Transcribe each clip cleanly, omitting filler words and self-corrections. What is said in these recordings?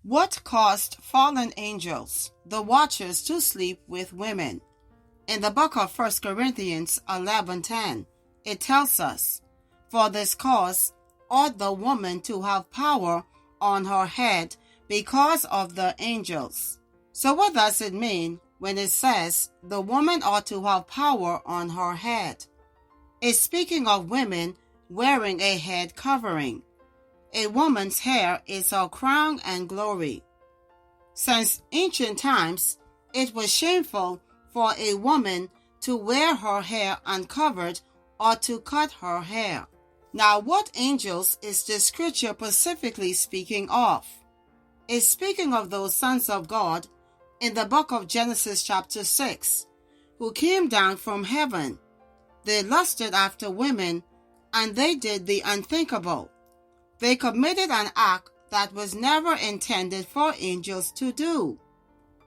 What caused fallen angels, the watchers, to sleep with women? In the book of 1 Corinthians 11:10, it tells us, "For this cause ought the woman to have power on her head because of the angels." So what does it mean when it says the woman ought to have power on her head? It's speaking of women wearing a head covering. A woman's hair is her crown and glory. Since ancient times, it was shameful for a woman to wear her hair uncovered or to cut her hair. Now, what angels is this scripture specifically speaking of? It's speaking of those sons of God in the book of Genesis chapter 6, who came down from heaven. They lusted after women, and they did the unthinkable. They committed an act that was never intended for angels to do.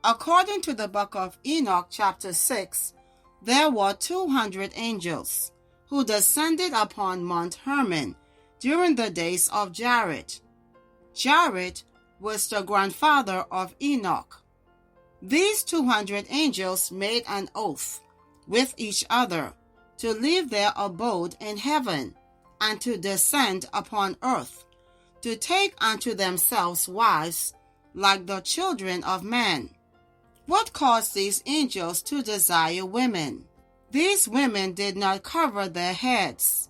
According to the book of Enoch chapter 6, there were 200 angels who descended upon Mount Hermon during the days of Jared. Jared was the grandfather of Enoch. These 200 angels made an oath with each other to leave their abode in heaven and to descend upon earth, to take unto themselves wives like the children of men. What caused these angels to desire women? These women did not cover their heads.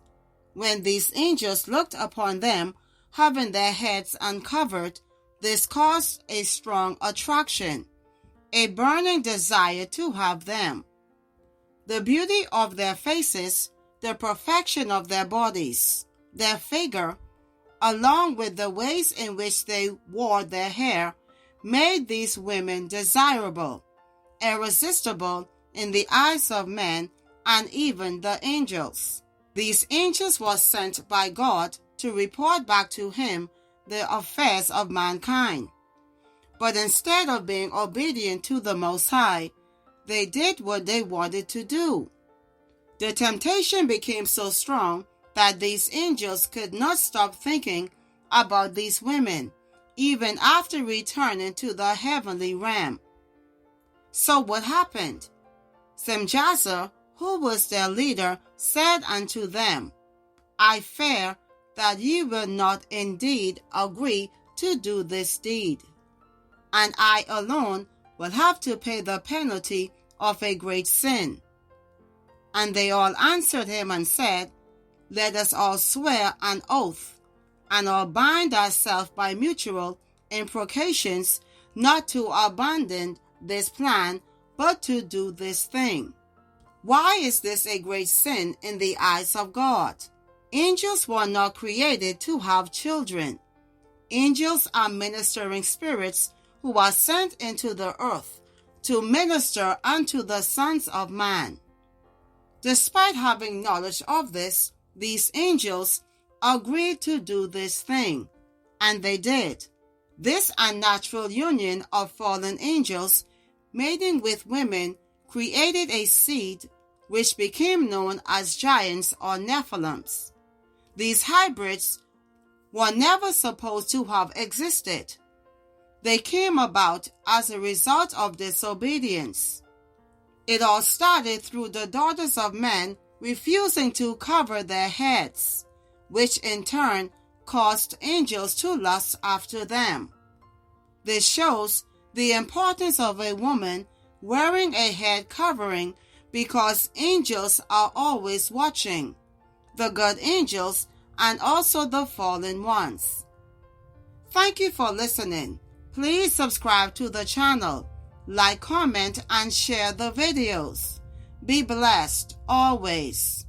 When these angels looked upon them, having their heads uncovered, this caused a strong attraction, a burning desire to have them. The beauty of their faces, the perfection of their bodies, their figure, along with the ways in which they wore their hair, made these women desirable, irresistible in the eyes of men and even the angels. These angels were sent by God to report back to him the affairs of mankind. But instead of being obedient to the Most High, they did what they wanted to do. The temptation became so strong that these angels could not stop thinking about these women, even after returning to the heavenly realm. So what happened? Semjazer, who was their leader, said unto them, "I fear that ye will not indeed agree to do this deed, and I alone will have to pay the penalty of a great sin." And they all answered him and said, "Let us all swear an oath, and all bind ourselves by mutual imprecations not to abandon this plan, but to do this thing." Why is this a great sin in the eyes of God? Angels were not created to have children. Angels are ministering spirits who are sent into the earth to minister unto the sons of man. Despite having knowledge of this, these angels agreed to do this thing, and they did. This unnatural union of fallen angels mating with women created a seed which became known as giants or Nephilims. These hybrids were never supposed to have existed. They came about as a result of disobedience. It all started through the daughters of men refusing to cover their heads, which in turn caused angels to lust after them. This shows the importance of a woman wearing a head covering, because angels are always watching, the good angels and also the fallen ones. Thank you for listening. Please subscribe to the channel, like, comment, and share the videos. Be blessed always.